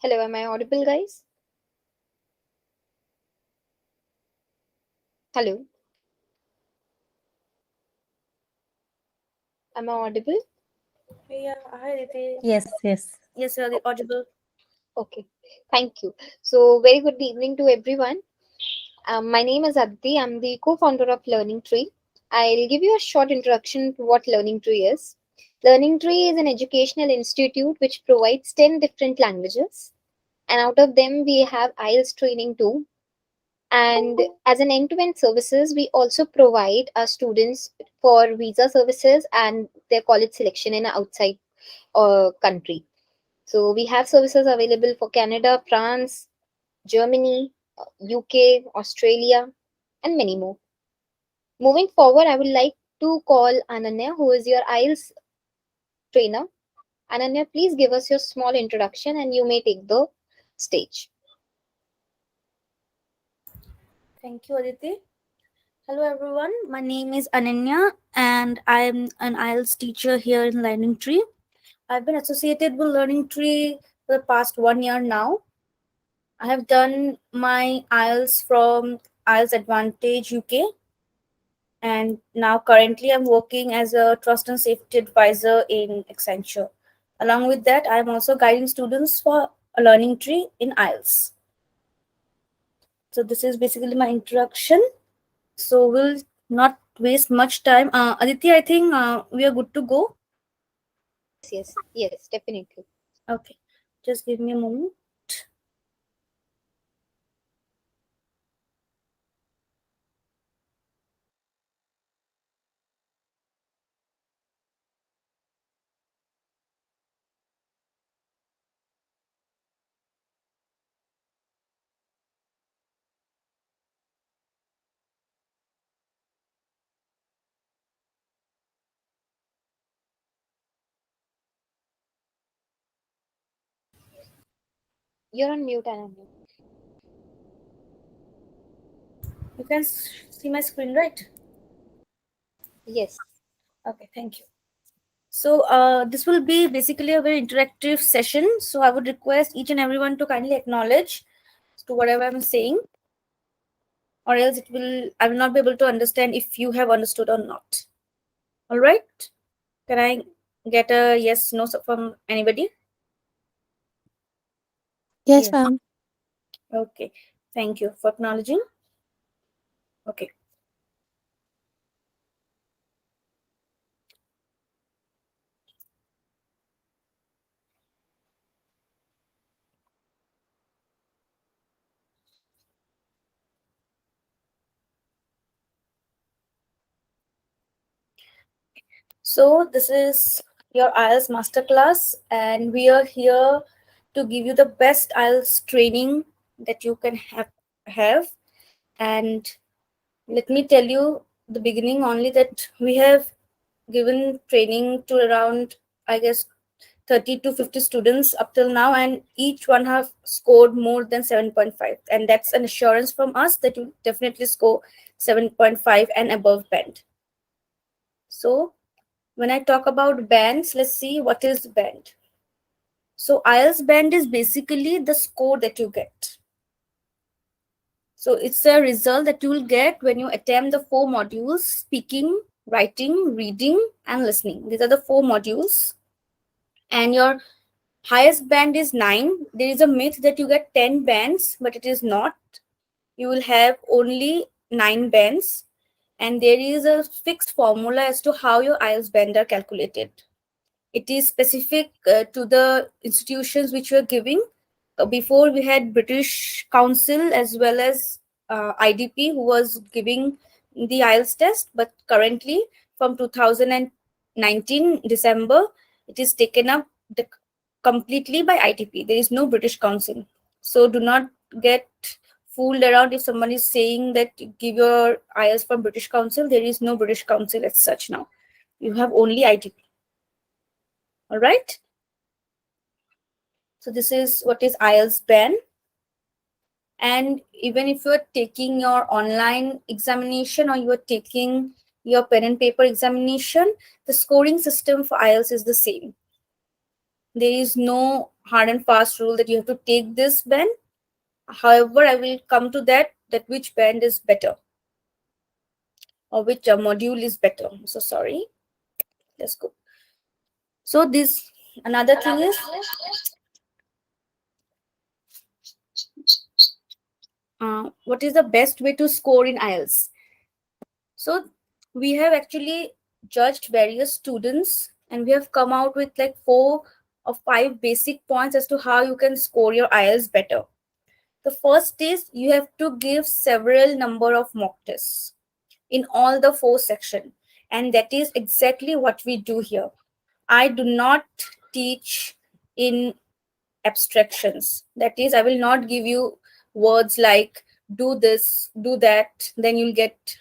Hello, am I audible, guys? Hello, am I audible? Yeah, hi Aditi. Yes, yes. Yes, you're audible. Okay, thank you. So, very good evening to everyone. My name is Aditi. I'm the co-founder of LearnningTree. I'll give you a short introduction to what LearnningTree is. LearnningTree is an educational institute which provides 10 different languages, and out of them, we have IELTS training too. And as an end-to-end services, we also provide our students for visa services and their college selection in outside country. So we have services available for Canada, France, Germany, UK, Australia, and many more. Moving forward, I would like to call Ananya, who is your IELTS trainer. Ananya, please give us your small introduction and you may take the stage. Thank you, Aditi. Hello, everyone. My name is Ananya, and I am an IELTS teacher here in LearnningTree. I've been associated with LearnningTree for the past 1 year now. I have done my IELTS from IELTS Advantage UK, and now currently I'm working as a trust and safety advisor in Accenture. Along with that, I am also guiding students for a LearnningTree in IELTS. So this is basically my introduction. So we'll not waste much time. Aditi, I think we are good to go. Yes, definitely. Okay, just give me a moment. You're on mute, Ananya. You can see my screen, right? Yes. Okay, thank you. So this will be basically a very interactive session. So I would request each and everyone to kindly acknowledge to whatever I'm saying, or else I will not be able to understand if you have understood or not. All right? Can I get a yes, no from anybody? Yes, Yes. ma'am. Okay, thank you for acknowledging. Okay. So this is your IELTS masterclass, and we are here to give you the best IELTS training that you can have. And let me tell you the beginning only that we have given training to around, I guess, 30 to 50 students up till now, and each one have scored more than 7.5, and that's an assurance from us that you definitely score 7.5 and above band. So when I talk about bands, let's see what is band. So IELTS band is basically the score that you get. So it's a result that you will get when you attempt the 4 modules: speaking, writing, reading, and listening. These are the 4 modules. And your highest band is 9. There is a myth that you get 10 bands, but it is not. You will have only 9 bands. And there is a fixed formula as to how your IELTS band are calculated. It is specific to the institutions which we are giving. Before we had British Council as well as IDP who was giving the IELTS test, but currently from 2019 December, it is taken up completely by IDP. There is no British Council. So do not get fooled around if someone is saying that give your IELTS from British Council. There is no British Council as such now. You have only IDP. All right. So this is what is IELTS band. And even if you are taking your online examination or you are taking your pen and paper examination, the scoring system for IELTS is the same. There is no hard and fast rule that you have to take this band. However, I will come to that which band is better, or which module is better. So sorry. Let's go. So this another thing is, what is the best way to score in IELTS? So we have actually judged various students, and we have come out with like 4 or 5 basic points as to how you can score your IELTS better. The first is you have to give several number of mock tests in all the 4 sections, and that is exactly what we do here. I do not teach in abstractions. That is, I will not give you words like do this, do that, then you'll get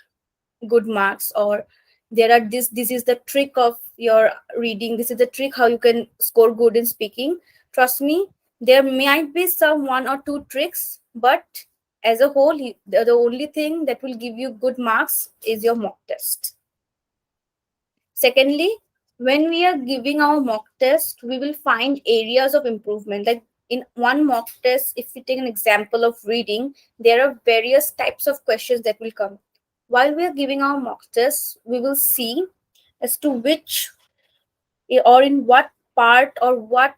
good marks, or there are this is the trick of your reading, this is the trick how you can score good in speaking. Trust me, there might be some 1 or 2 tricks, but as a whole, the only thing that will give you good marks is your mock test. Secondly, when we are giving our mock test, we will find areas of improvement. Like in one mock test, if we take an example of reading, there are various types of questions that will come. While we are giving our mock test, we will see as to which or in what part or what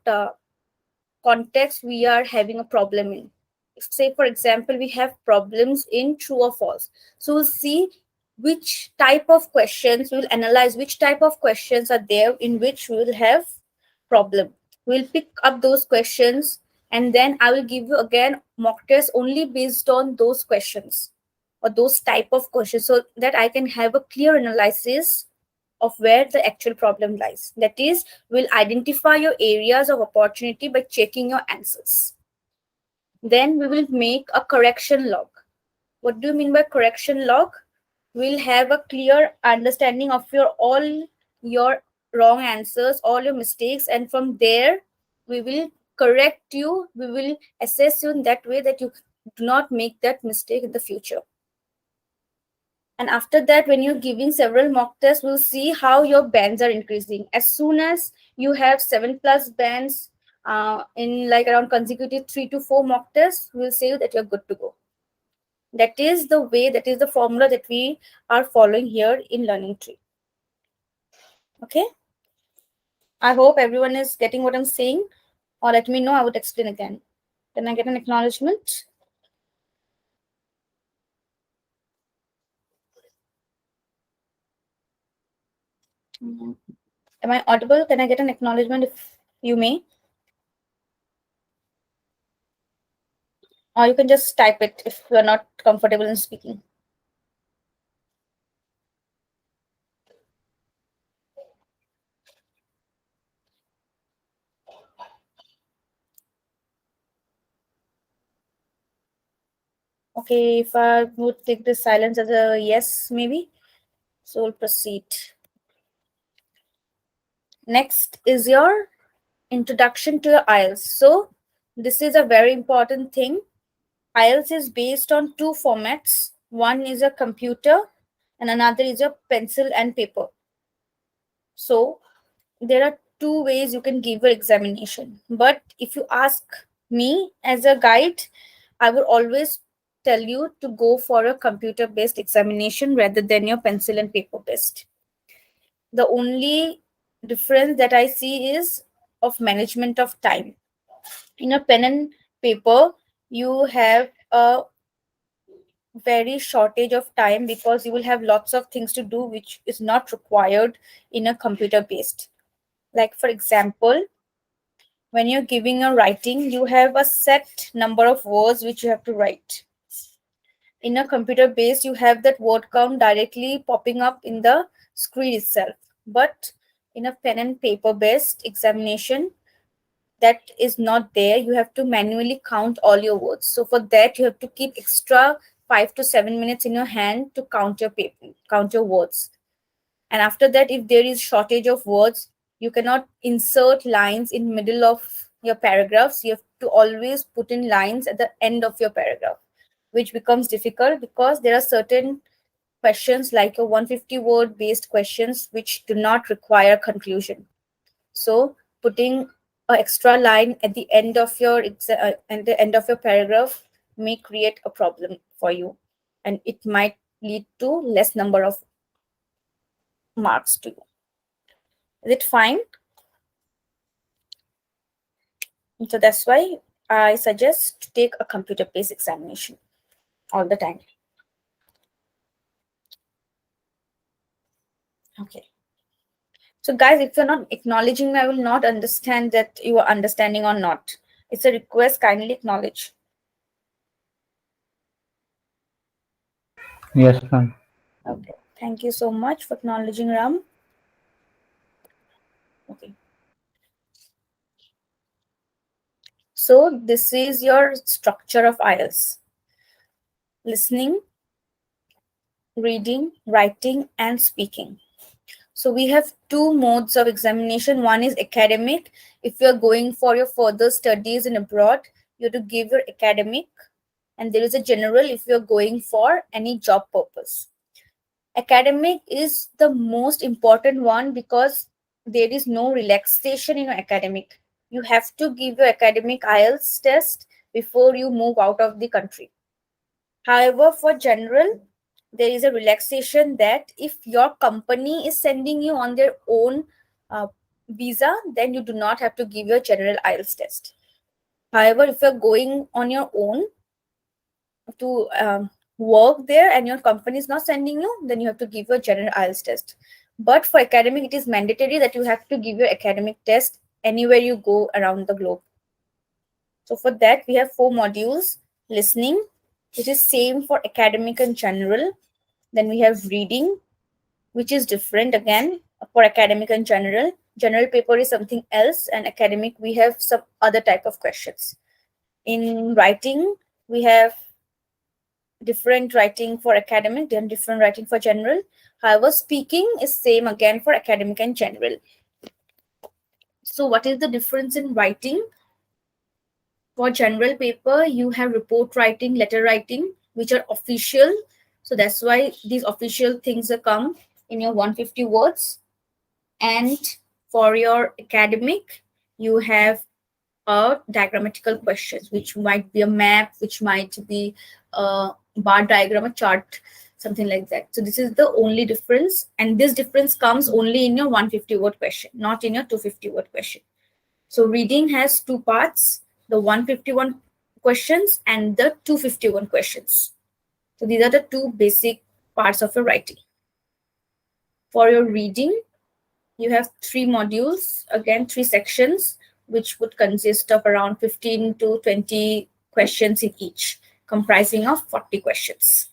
context we are having a problem in. Say, for example, we have problems in true or false. So we'll see which type of questions, we'll analyze which type of questions are there in which we will have problem. We'll pick up those questions, and then I will give you again mock test only based on those questions or those type of questions, so that I can have a clear analysis of where the actual problem lies. That is, we'll identify your areas of opportunity by checking your answers. Then we will make a correction log. What do you mean by correction log? We'll have a clear understanding of your all your wrong answers, all your mistakes, and from there we will correct you. We will assess you in that way that you do not make that mistake in the future. And after that, when you're giving several mock tests, we'll see how your bands are increasing. As soon as you have 7+ bands in like around consecutive 3 to 4 mock tests, we'll say that you're good to go. That is the way, that is the formula that we are following here in LearnningTree. Okay. I hope everyone is getting what I'm saying, or let me know, I would explain again. Can I get an acknowledgement? Am I audible? Can I get an acknowledgement if you may? Or you can just type it if you're not comfortable in speaking. Okay, if I would take this silence as a yes, maybe. So we'll proceed. Next is your introduction to your IELTS. So this is a very important thing. IELTS is based on 2 formats. One is a computer and another is a pencil and paper. So there are 2 ways you can give your examination. But if you ask me as a guide, I would always tell you to go for a computer-based examination rather than your pencil and paper-based. The only difference that I see is of management of time. In a pen and paper, you have a very shortage of time because you will have lots of things to do which is not required in a computer-based. Like for example, when you're giving a writing, you have a set number of words which you have to write. In a computer based, you have that word count directly popping up in the screen itself. But in a pen and paper based examination, that is not there. You have to manually count all your words. So for that, you have to keep extra 5 to 7 minutes in your hand to count your paper, count your words. And after that, if there is shortage of words, you cannot insert lines in middle of your paragraphs. You have to always put in lines at the end of your paragraph, which becomes difficult because there are certain questions like your 150 word based questions which do not require conclusion. So putting an extra line at the end of your at the end of your paragraph may create a problem for you, and it might lead to less number of marks to you. Is it fine? So that's why I suggest to take a computer-based examination all the time. Okay. So guys, if you're not acknowledging me, I will not understand that you are understanding or not. It's a request, kindly acknowledge. Yes, ma'am. Okay. Thank you so much for acknowledging, Ram. Okay. So this is your structure of IELTS. Listening, reading, writing, and speaking. So we have two modes of examination. One is academic. If you're going for your further studies in abroad, you have to give your academic. And there is a general if you're going for any job purpose. Academic is the most important one because there is no relaxation in your academic. You have to give your academic IELTS test before you move out of the country. However, for general, there is a relaxation that if your company is sending you on their own visa, then you do not have to give your general IELTS test. However, if you're going on your own to work there and your company is not sending you, then you have to give your general IELTS test. But for academic, it is mandatory that you have to give your academic test anywhere you go around the globe. So for that, we have 4 modules. Listening, which is same for academic and general. Then we have reading, which is different again for academic and general. General paper is something else, and academic, we have some other type of questions. In writing, we have different writing for academic, then different writing for general. However, speaking is same again for academic and general. So what is the difference in writing? For general paper, you have report writing, letter writing, which are official. So that's why these official things are come in your 150 words. And for your academic, you have diagrammatical questions, which might be a map, which might be a bar diagram, a chart, something like that. So this is the only difference. And this difference comes only in your 150 word question, not in your 250 word question. So reading has 2 parts, the 151 questions and the 251 questions. So these are the 2 basic parts of your writing. For your reading, you have 3 modules, again 3 sections, which would consist of around 15 to 20 questions in each, comprising of 40 questions.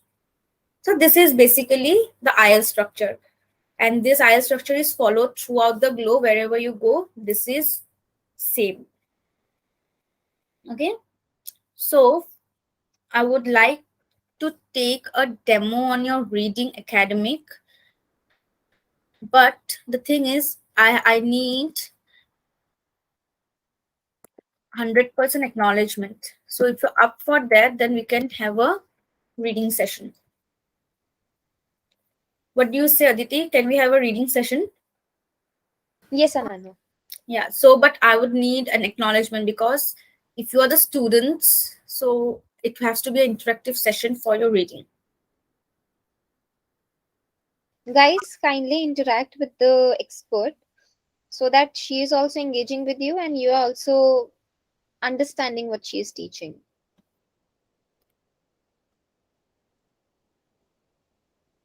So this is basically the IELTS structure. And this IELTS structure is followed throughout the globe. Wherever you go, this is same. Okay. So I would like to take a demo on your reading academic. But the thing is, I need 100% acknowledgement. So if you're up for that, then we can have a reading session. What do you say, Aditi? Can we have a reading session? Yes, Ananya. Yeah. So, but I would need an acknowledgement because if you are the students, so it has to be an interactive session for your reading. Guys, kindly interact with the expert so that she is also engaging with you and you are also understanding what she is teaching.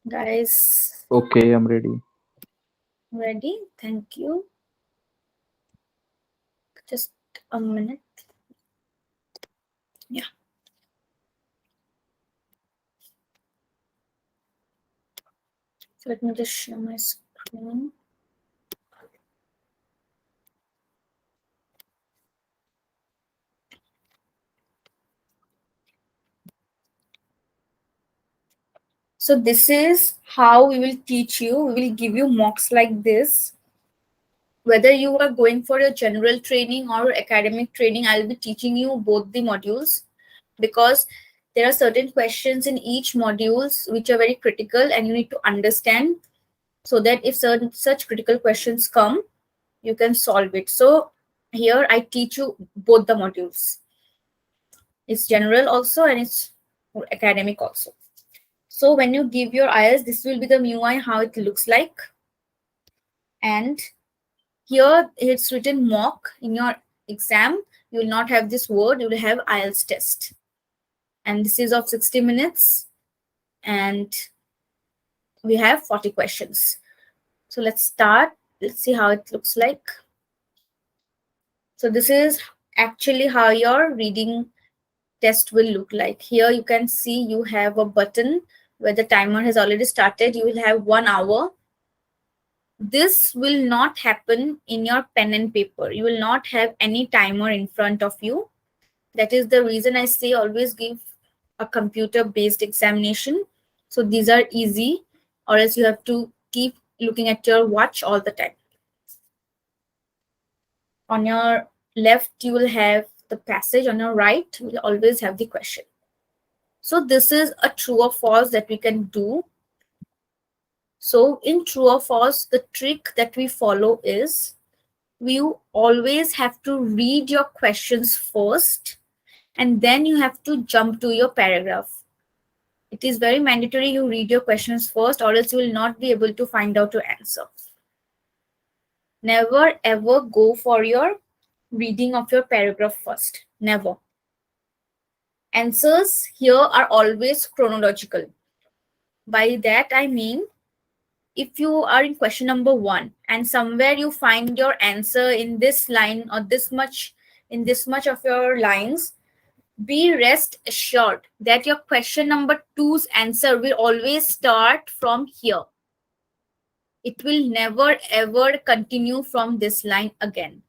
Guys, Okay, I'm ready. ready? Thank you. Just a minute. Yeah. So let me just share my screen. So this is how we will teach you. We will give you mocks like this. Whether you are going for your general training or academic training, I'll be teaching you both the modules because there are certain questions in each modules which are very critical and you need to understand so that if certain such critical questions come, you can solve it. So Here I teach you both the modules. It's general also and it's academic also. So when you give your IELTS, this will be the MUI, how it looks like. And here it's written mock. In your exam, you will not have this word, you will have IELTS test. And this is of 60 minutes. And we have 40 questions. So let's start. Let's see how it looks like. So this is actually how your reading test will look like. Here you can see you have a button where the timer has already started. You will have 1 hour. This will not happen in your pen and paper. You will not have any timer in front of you. That is the reason I say always give a computer based examination. So these are easy, or else you have to keep looking at your watch all the time. On your left, you will have the passage. On your right, you will always have the question. So this is a true or false that we can do. So in true or false, the trick that we follow is you always have to read your questions first and then you have to jump to your paragraph. It is very mandatory you read your questions first, or else you will not be able to find out your answer. Never ever go for your reading of your paragraph first. Never. Answers here are always chronological. By that I mean, if you are in question number 1 and somewhere you find your answer in this line or this much of your lines, be rest assured that your question number 2's answer will always start from here. It will never ever continue from this line again.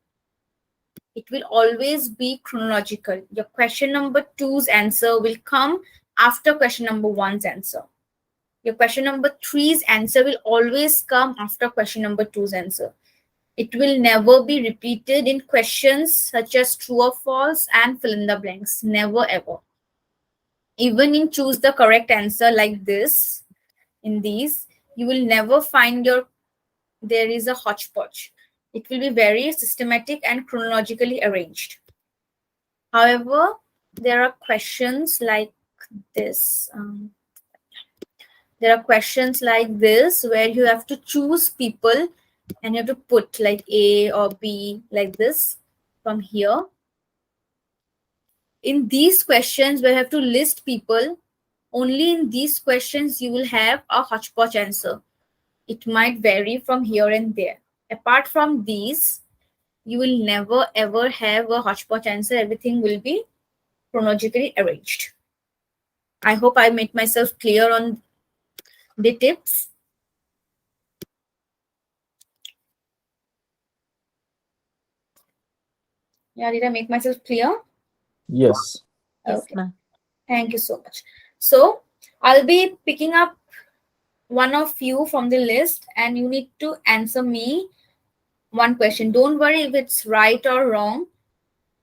It will always be chronological. Your question number 2's answer will come after question number 1's answer. Your question number 3's answer will always come after question number 2's answer. It will never be repeated in questions such as true or false and fill in the blanks. Never ever. Even in choose the correct answer like this, in these, you will never find there is a hodgepodge. It will be very systematic and chronologically arranged. However, there are questions like this. There are questions like this where you have to choose people and you have to put like A or B like this from here. In these questions where you have to list people, only in these questions you will have a hodgepodge answer. It might vary from here and there. Apart from these, you will never ever have a hodgepodge answer. Everything will be chronologically arranged. I hope I made myself clear on the tips. Yeah, did I make myself clear? Yes. Yes, Okay. ma'am. Thank you so much. So I'll be picking up one of you from the list and you need to answer me one question. Don't worry if it's right or wrong.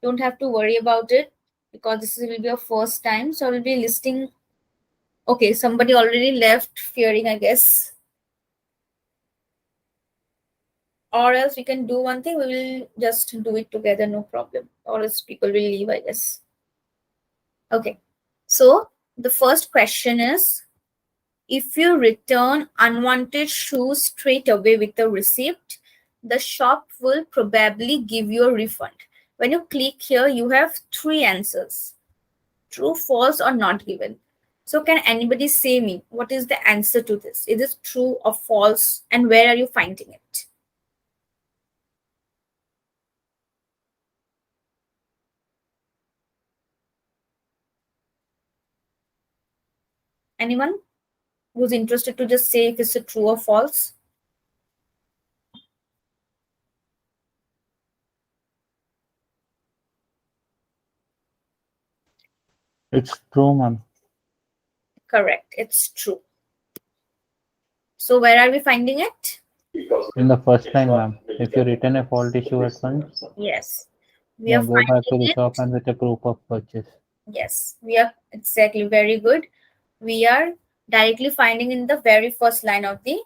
Don't have to worry about it because this will be your first time. So I will be listing. Okay, somebody already left fearing, I guess. Or else we can do one thing. We will just do it together, no problem. Or else people will leave, I guess. Okay. So the first question is, if you return unwanted shoes straight away with a receipt, the shop will probably give you a refund. When you click here, you have 3 answers. True, false, or not given. So can anybody say me, what is the answer to this? Is it true or false? And where are you finding it? Anyone who's interested to just say if it's a true or false? It's true, ma'am. Correct, it's true. So where are we finding it? In the first line, ma'am. If you return a faulty shoe at once, Yes. We are then go back to finding the it. shop and with a proof of purchase. Yes, we are exactly very good. We are directly finding in the very first line of the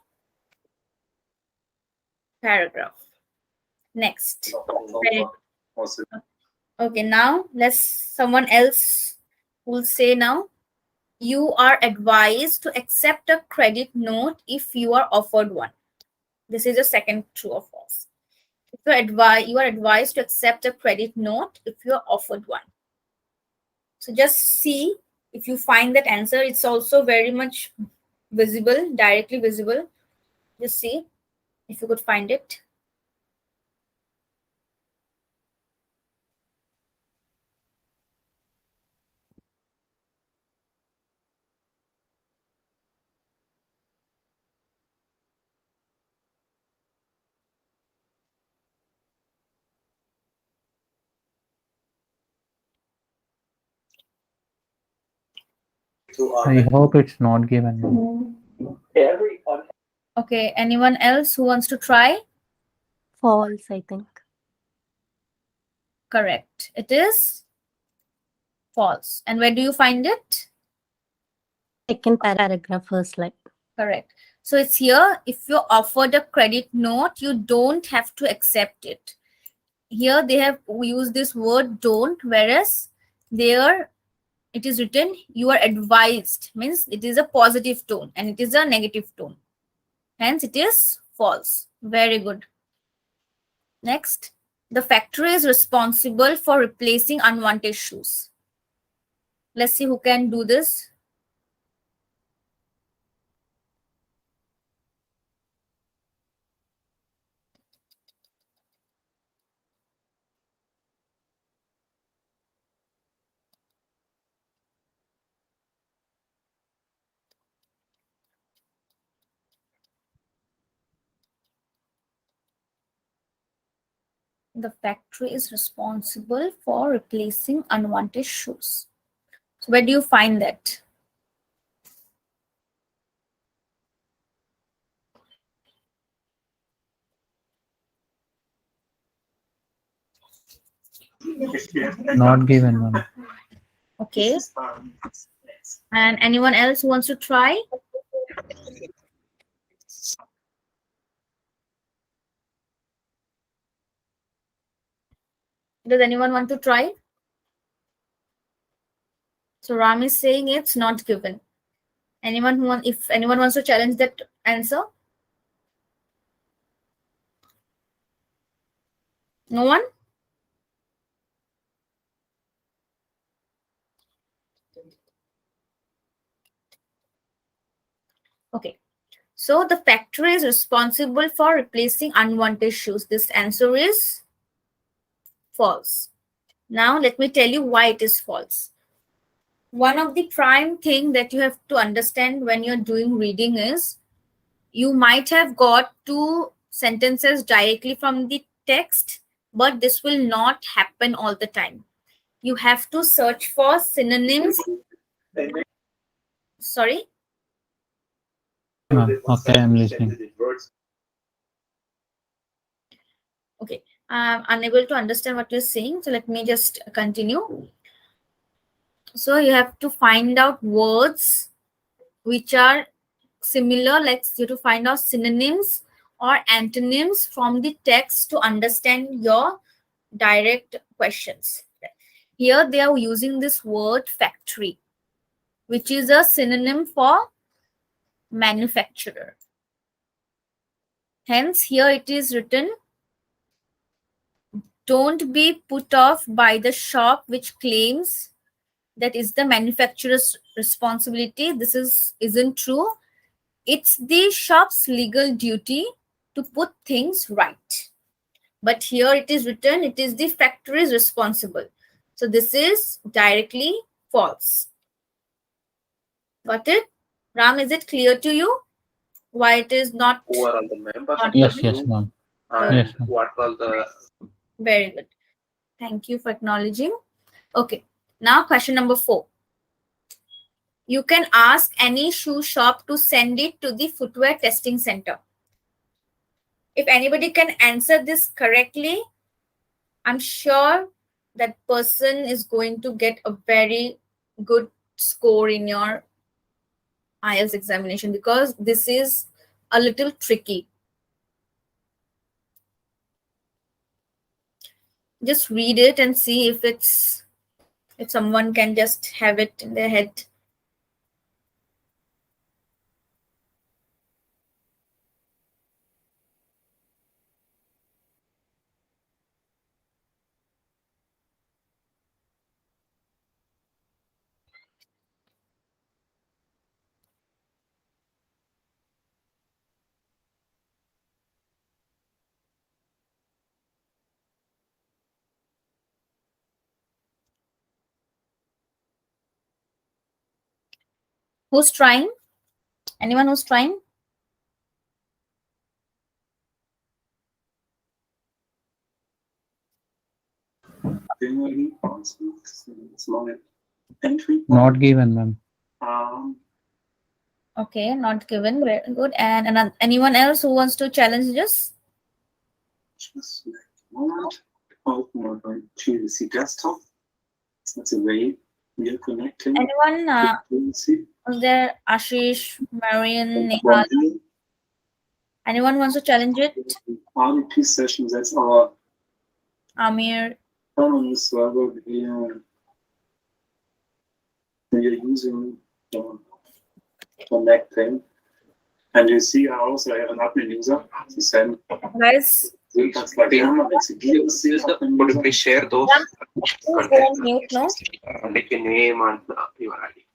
paragraph. Next. Very good. Okay, now let's someone else will say now. You are advised to accept a credit note if you are offered one. This is a second true or false. If you are advised to accept a credit note if you are offered one. So just see if you find that answer. It's also very much visible, directly visible. Just see if you could find it. I hope it's not given, ma'am. Okay, anyone else who wants to try? False, I think. Correct. It is false. And where do you find it? Second paragraph, first line. Correct. So it's here, if you're offered a credit note, you don't have to accept it. Here they have used this word don't, whereas there it is written you are advised, means it is a positive tone and it is a negative tone. Hence it is false. Very good. Next, the factory is responsible for replacing unwanted shoes. Let's see who can do this. The factory is responsible for replacing unwanted shoes. So where do you find that? Not given, ma'am. Okay. And anyone else who wants to try? Does anyone want to try? So Ram is saying it's not given. Anyone who want, if anyone wants to challenge that answer? No one? Okay. So the factory is responsible for replacing unwanted shoes. This answer is false. Now let me tell you why it is false. One of the prime thing that you have to understand when you're doing reading is you might have got two sentences directly from the text, but this will not happen all the time. You have to search for synonyms. Sorry? Yes, ma'am. Okay, I'm listening. Okay. I'm unable to understand what you're saying, so let me just continue. So you have to find out words which are similar, like you have to find out synonyms or antonyms from the text to understand your direct questions. Here they are using this word factory, which is a synonym for manufacturer. Hence here it is written, don't be put off by the shop which claims that is the manufacturer's responsibility. This isn't true. It's the shop's legal duty to put things right. But here it is written, it is the factory's responsible. So this is directly false. Got it? Ram, is it clear to you why it is not? Yes, yes, ma'am. Yes, ma'am. Very good. Thank you for acknowledging. Okay. Now question number 4. You can ask any shoe shop to send it to the footwear testing center. If anybody can answer this correctly, I'm sure that person is going to get a very good score in your IELTS examination, because this is a little tricky. just read it and see if someone can just have it in their head. Who's trying? Anyone who's trying? Not given, ma'am. Okay, not given. Very good. And anyone else who wants to challenge this? Just a moment. Open or going to the desktop. That's a way we are connecting. Anyone? Was there Ashish, Marian, Nehal? Anyone wants to challenge it? Only 2 sessions. That's our Amir. common server here. We are using connecting. And you see, I also have an admin user. The same. Guys, Could you please share those? who's going mute, no? Like your name and your ID.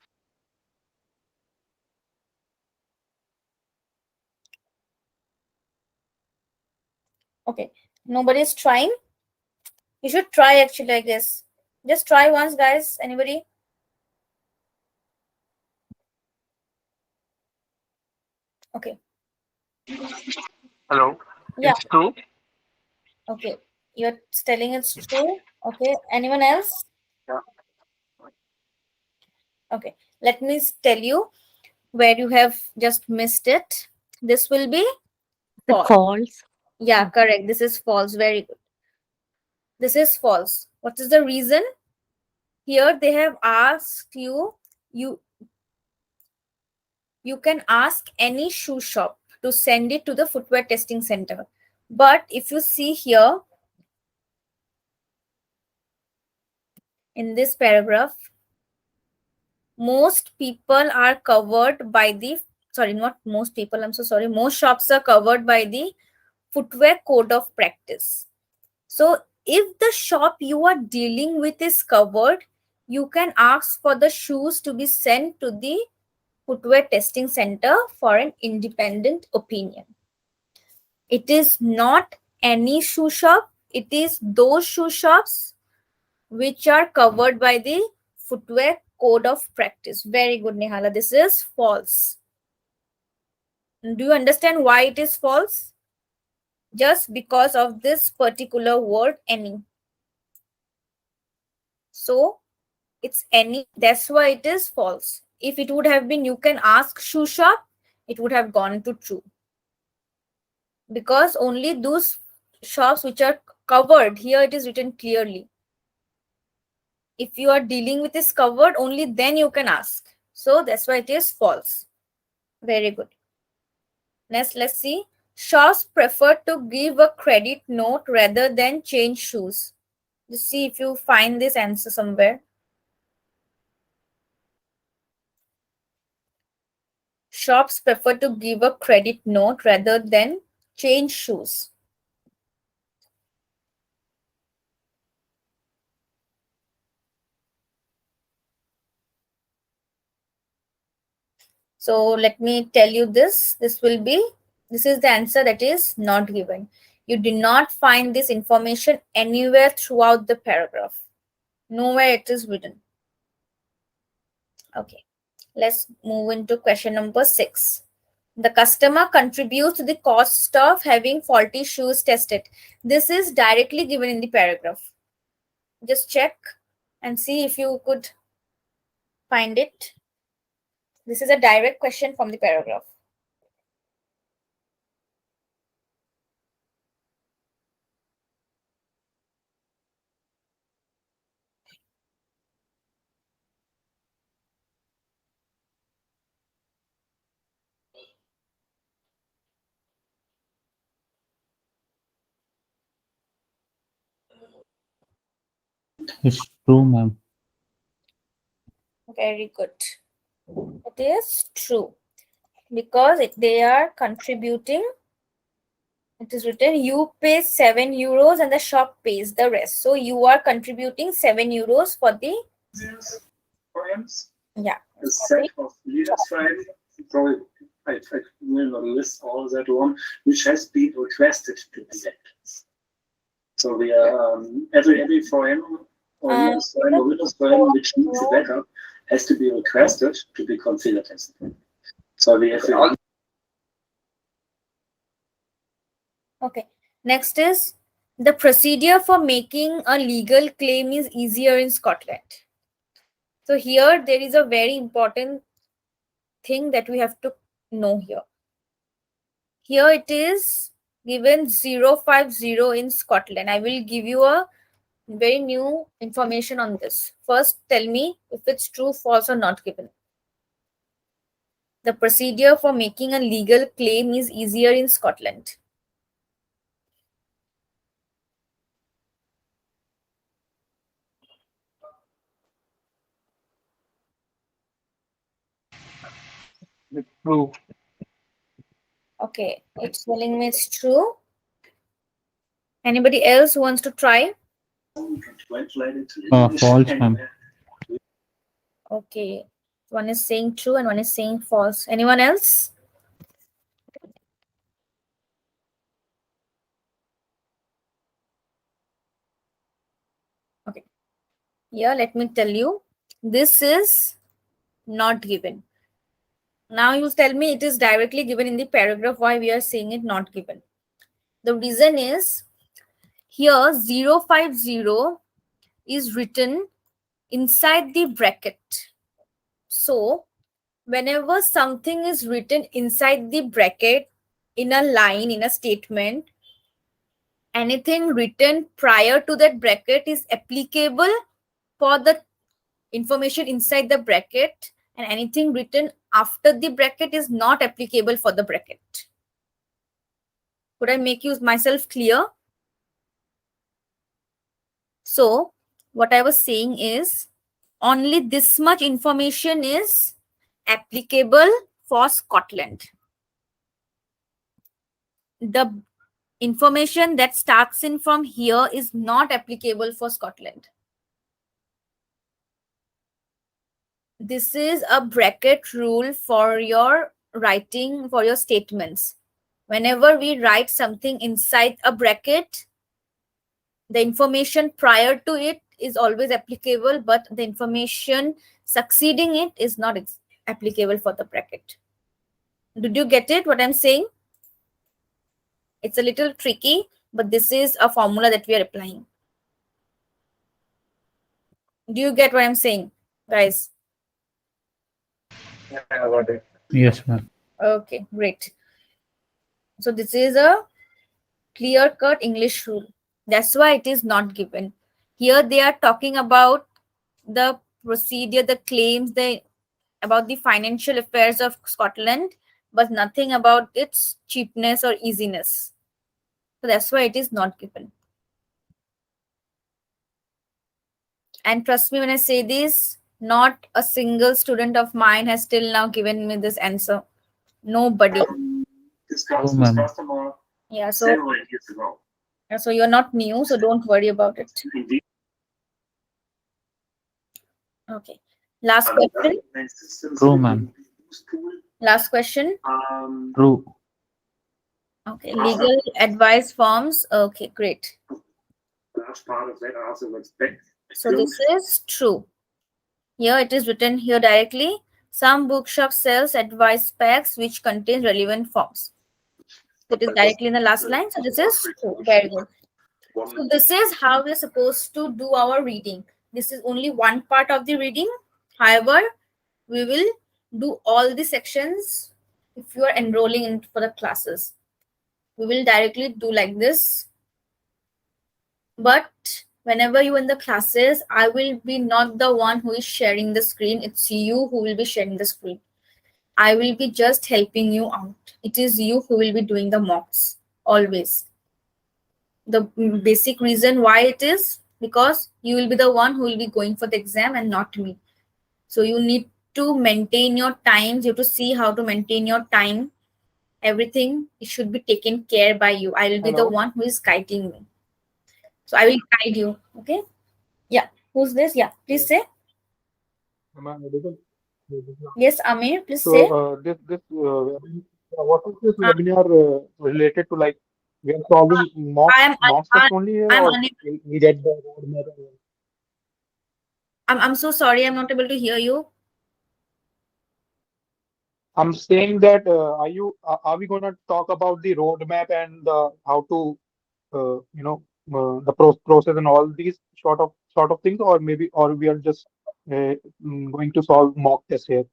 Okay, nobody's trying. You should try actually, I guess. Just try once, guys. Anybody? Okay. Hello. Yeah. It's true. Okay. You're telling it's true. Okay. Anyone else? Yeah. Okay. Let me tell you where you have just missed it. This will be false. False. Yeah, correct. This is false. Very good. This is false. What is the reason? Here they have asked you can ask any shoe shop to send it to the footwear testing center. But if you see here in this paragraph, most people are covered by the not most people, I'm so sorry, most shops are covered by the footwear code of practice. So if the shop you are dealing with is covered, you can ask for the shoes to be sent to the footwear testing center for an independent opinion. It is not any shoe shop, it is those shoe shops which are covered by the footwear code of practice. Very good, Nehala. This is false. Do you understand why it is false? Just because of this particular word, any. So it's any, that's why it is false. If it would have been you can ask shoe shop, it would have gone to true. Because only those shops which are covered, here it is written clearly. If you are dealing with this covered, only then you can ask. So that's why it is false. Very good. Next, let's see. Shops prefer to give a credit note rather than change shoes. Just see if you find this answer somewhere. Shops prefer to give a credit note rather than change shoes. So let me tell you this. This is the answer that is not given. You do not find this information anywhere throughout the paragraph. Nowhere it is written. Okay. Let's move into question number 6. The customer contributes to the cost of having faulty shoes tested. This is directly given in the paragraph. Just check and see if you could find it. This is a direct question from the paragraph. It's true, ma'am. Very good. It is true because they are contributing. It is written you pay 7 euros and the shop pays the rest. So you are contributing 7 euros for the Poems. yeah. A set of Liederschreiben, probably I will not list all that one, which has been requested to be that. So we are every poem or Liederschreiben or Liederschreiben which needs a backup has to be requested to be considered as. So we have to. Okay. Next is the procedure for making a legal claim is easier in Scotland. So here there is a very important thing that we have to know here. Here it is given 050 in Scotland. I will give you a very new information on this. First, tell me if it's true, false, or not given. The procedure for making a legal claim is easier in Scotland. True. Okay, it's telling me it's true. Anybody else who wants to try? False, ma'am. Okay, one is saying true and one is saying false. Anyone else? Okay, here let me tell you, this is not given. Now you tell me it is directly given in the paragraph. Why we are saying it not given? The reason is here 050 is written inside the bracket. So whenever something is written inside the bracket in a line, in a statement, anything written prior to that bracket is applicable for the information inside the bracket, and anything written after the bracket is not applicable for the bracket. Could I make myself clear? So what I was saying is only this much information is applicable for Scotland. The information that starts in from here is not applicable for Scotland. This is a bracket rule for your writing, for your statements. Whenever we write something inside a bracket, the information prior to it is always applicable, but the information succeeding it is not applicable for the bracket. Did you get it, what I'm saying? It's a little tricky, but this is a formula that we are applying. Do you get what I'm saying, guys? Yeah, I got it. Yes, ma'am. Okay, great. So this is a clear-cut English rule. That's why it is not given. Here they are talking about the procedure, the claims, about the financial affairs of Scotland, but nothing about its cheapness or easiness. So that's why it is not given. And trust me when I say this, not a single student of mine has till now given me this answer. Nobody. Discussed with customer Yeah, so several years ago. so you're not new, so don't worry about it. Indeed. Okay. Last question. True, ma'am. Last question. True. Okay. Legal advice forms. Okay, great. Large part of that answer was back. So this is true. Here it is written here directly. Some bookshop sells advice packs which contain relevant forms. It is directly in the last line. So this is true. Very good. So this is how we're supposed to do our reading. This is only one part of the reading. However, we will do all the sections if you are enrolling in for the classes. We will directly do like this. But whenever you in the classes, I will be not the one who is sharing the screen. It's you who will be sharing the screen. I will be just helping you out. It is you who will be doing the mocks always. The basic reason why it is because you will be the one who will be going for the exam and not me. So you need to maintain your times. You have to see how to maintain your time. Everything it should be taken care by you. I will be the Hello. one who is guiding you. So I will guide you. Okay. Yeah. Who's this? Yeah. Please say. Am I audible? Yes, Amir. Please So, say. what is this Uh, webinar related to? Like, we are solving mocks test only here, I'm or unable. we get the roadmap? I'm so sorry. I'm not able to hear you. I'm saying that are we going to talk about the roadmap and how to process and all these sort of things, or maybe or we are just going to solve mock tests here?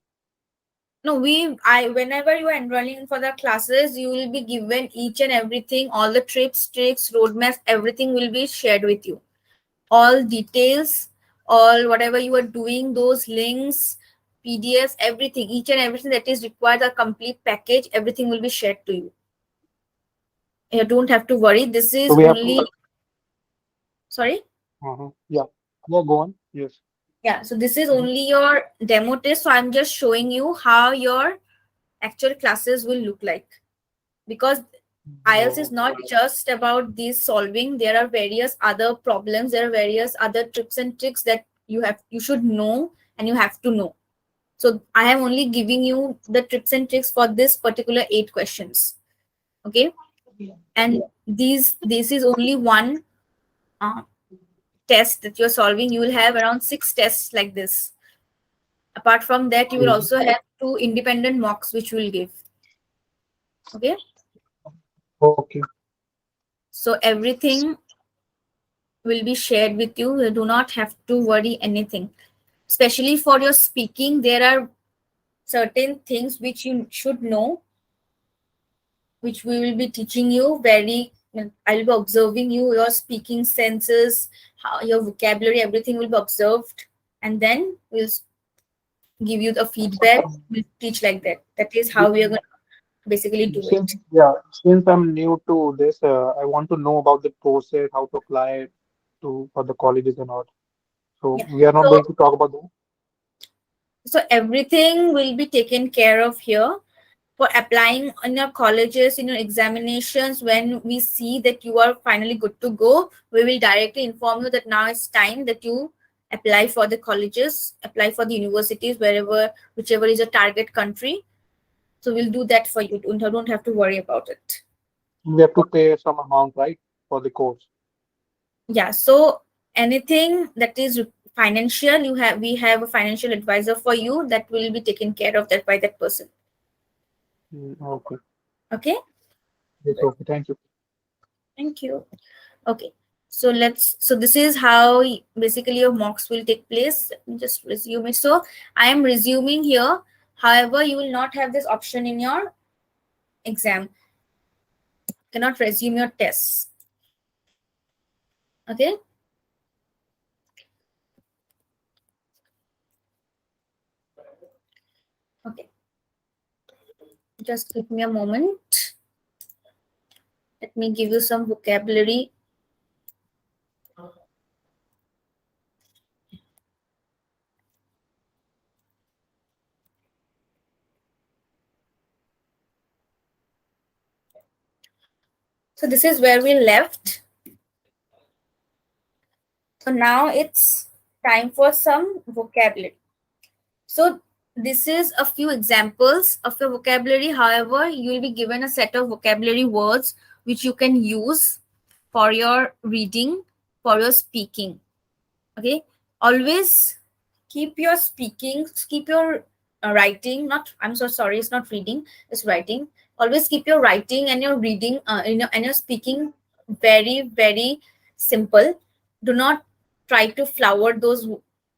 No, whenever you are enrolling for the classes, you will be given each and everything, all the trips, tricks, roadmaps, everything will be shared with you. All details, all whatever you are doing, those links, PDFs, everything, each and everything that is required, a complete package, everything will be shared to you. You don't have to worry. This So is we have to. only, sorry? Yeah. Yeah, go on. Yes. Yeah, so this is Mhm. only your demo test. So I'm just showing you how your actual classes will look like. Because IELTS is not just about this solving. There are various other problems. There are various other tips and tricks that you should know and you have to know. So I am only giving you the tips and tricks for this particular 8 questions. Okay, and this is only one test that you're solving. You will have around 6 tests like this. Apart from that, you will also have 2 independent mocks which you will give. Okay, Okay. so everything will be shared with you. You do not have to worry anything. Especially for your speaking, there are certain things which you should know, which we will be teaching you. I'll be observing you, your speaking senses, how your vocabulary, everything will be observed, and then we'll give you the feedback. We'll teach like that. That is how we are going to basically do it. Since I'm new to this, I want to know about the process, how to apply to for the colleges and all. So Yeah. we are not So going to talk about that. so everything will be taken care of here. For applying in your colleges, in your examinations, when we see that you are finally good to go, we will directly inform you that now it's time that you apply for the colleges, apply for the universities, whichever is your target country. So we'll do that for you. Don't have to worry about it. We have to pay some amount, right, for the course. Yeah, so anything that is financial, we have a financial advisor for you that will be taken care of that by that person. Okay. Okay, Yes, okay. Thank you. thank you. Okay, so this is how basically your mocks will take place. Let me just resume it. So I am resuming here. However, you will not have this option in your exam. You cannot resume your tests. Okay. Okay. Just give me a moment. Let me give you some vocabulary. So this is where we left. So now it's time for some vocabulary. So this is a few examples of your vocabulary. However, you will be given a set of vocabulary words which you can use for your reading, for your speaking. Okay. Always keep your speaking, keep your writing, I'm so sorry, it's not reading, it's writing. Always keep your writing and your reading and your speaking very, very simple. Do not try to flower those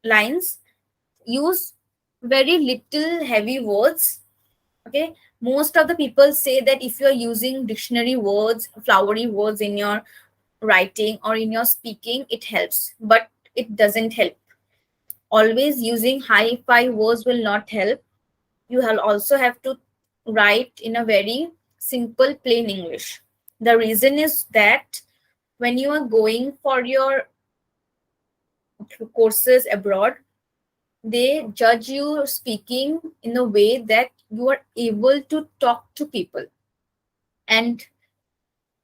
lines. Use very little heavy words. Okay, most of the people say that if you're using dictionary words, flowery words in your writing or in your speaking, it helps, but it doesn't help. Always using high-fi words will not help. You will also have to write in a very simple plain English. The reason is that when you are going for your courses abroad, they judge you speaking in a way that you are able to talk to people. And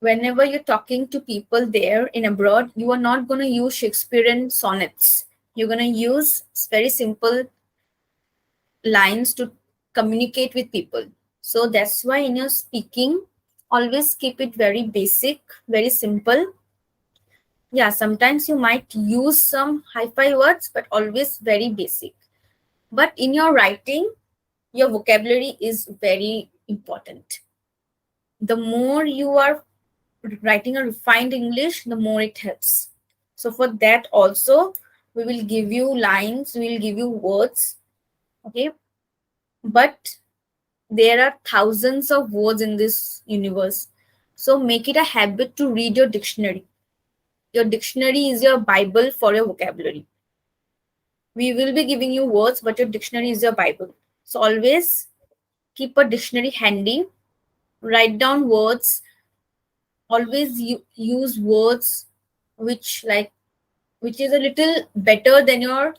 whenever you're talking to people there in abroad, you are not going to use Shakespearean sonnets. You're going to use very simple lines to communicate with people. So that's why in your speaking, always keep it very basic, very simple. Yeah, sometimes you might use some hi-fi words, but always very basic. But in your writing, your vocabulary is very important. The more you are writing a refined English, the more it helps. So for that also, we will give you lines, we will give you words, okay? But there are thousands of words in this universe. So make it a habit to read your dictionary. Your dictionary is your Bible for your vocabulary. We will be giving you words, but your dictionary is your Bible. So always keep a dictionary handy, write down words, always use words which is a little better than your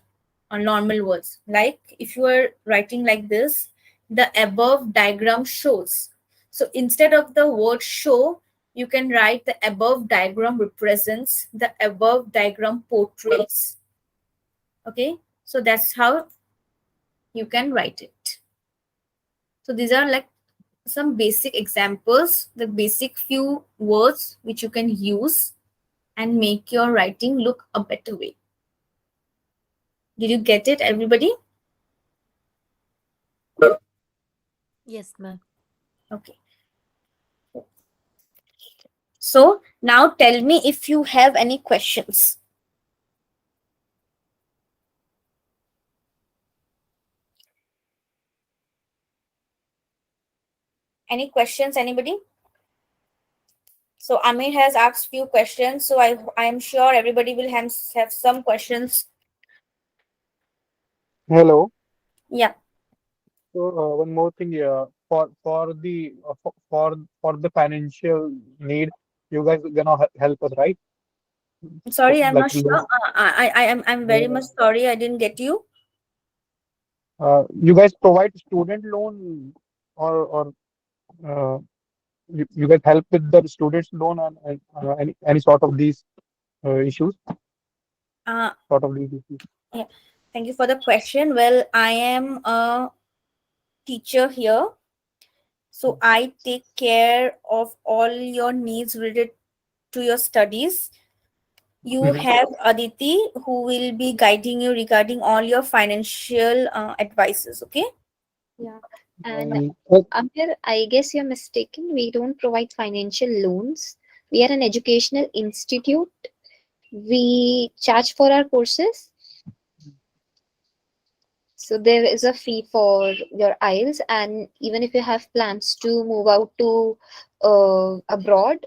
normal words. Like if you are writing like this, the above diagram shows. So instead of the word show, you can write the above diagram represents, the above diagram portrays. Okay, so that's how you can write it. So these are like some basic examples, the basic few words which you can use and make your writing look a better way. Did you get it, everybody? Yes, ma'am. Okay. So now tell me if you have any questions. Any questions, anybody? So Amir has asked few questions. So I am sure everybody will have some questions. Hello. Yeah. So one more thing, for the financial need, you guys gonna help us, right? Sorry, I'm Like not sure. I'm very much sorry. I didn't get you. you guys provide student loan or uh, you guys help with the students loan and any sort of these issues, Uh, sort of these issues. yeah. Thank you for the question. Well, I am a teacher here. So I take care of all your needs related to your studies. You Mhm. have Aditi who will be guiding you regarding all your financial advices. Okay. Yeah. And And Amir, I guess you're mistaken. We don't provide financial loans. We are an educational institute. We charge for our courses. So there is a fee for your IELTS, and even if you have plans to move out to abroad,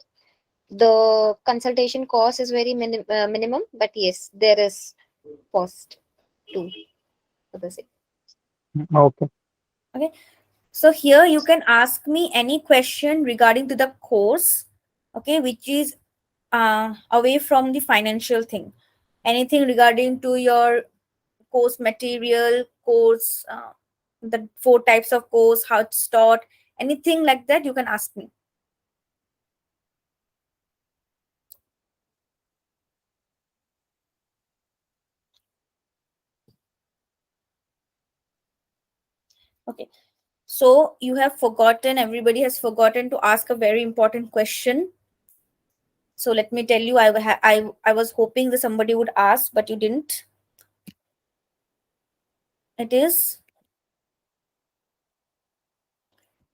the consultation cost is very minimum. But yes, there is cost too for the same. okay. Okay. So here you can ask me any question regarding to the course, okay, which is away from the financial thing. Anything regarding to your course material, course, the 4 types of course, how it's taught, anything like that, you can ask me. Okay. So you have forgotten, everybody has forgotten to ask a very important question. So let me tell you, I was hoping that somebody would ask, but you didn't. It is,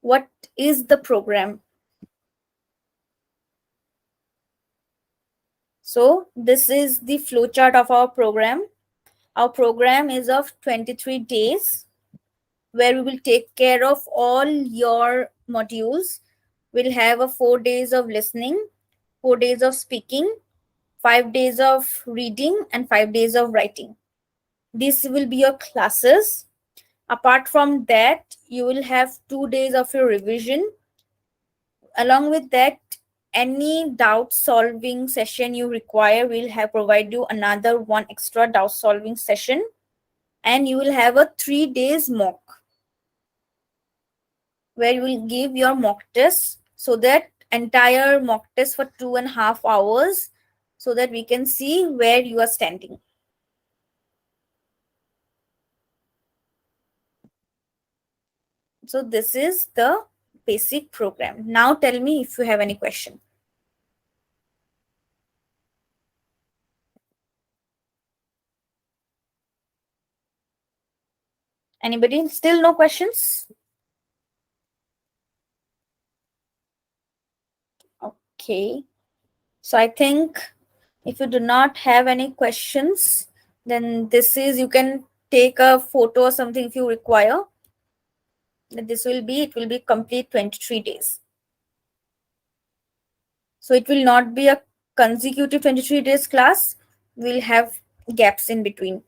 what is the program? So this is the flowchart of our program. Our program is of 23 days where we will take care of all your modules. We'll have a 4 days of listening, 4 days of speaking, 5 days of reading, and 5 days of writing. These will be your classes. Apart from that, you will have 2 days of your revision. Along with that, any doubt solving session you require, we'll have provide you another one extra doubt solving session, and you will have a 3 days mock where you will give your mock test, so that entire mock test for 2.5 hours, so that we can see where you are standing. So this is the basic program. Now tell me if you have any question. Anybody? Still no questions? Okay. So I think if you do not have any questions, then this is, you can take a photo or something if you require. This will be, it will be complete 23 days. So it will not be a consecutive 23 days class. We'll have gaps in between.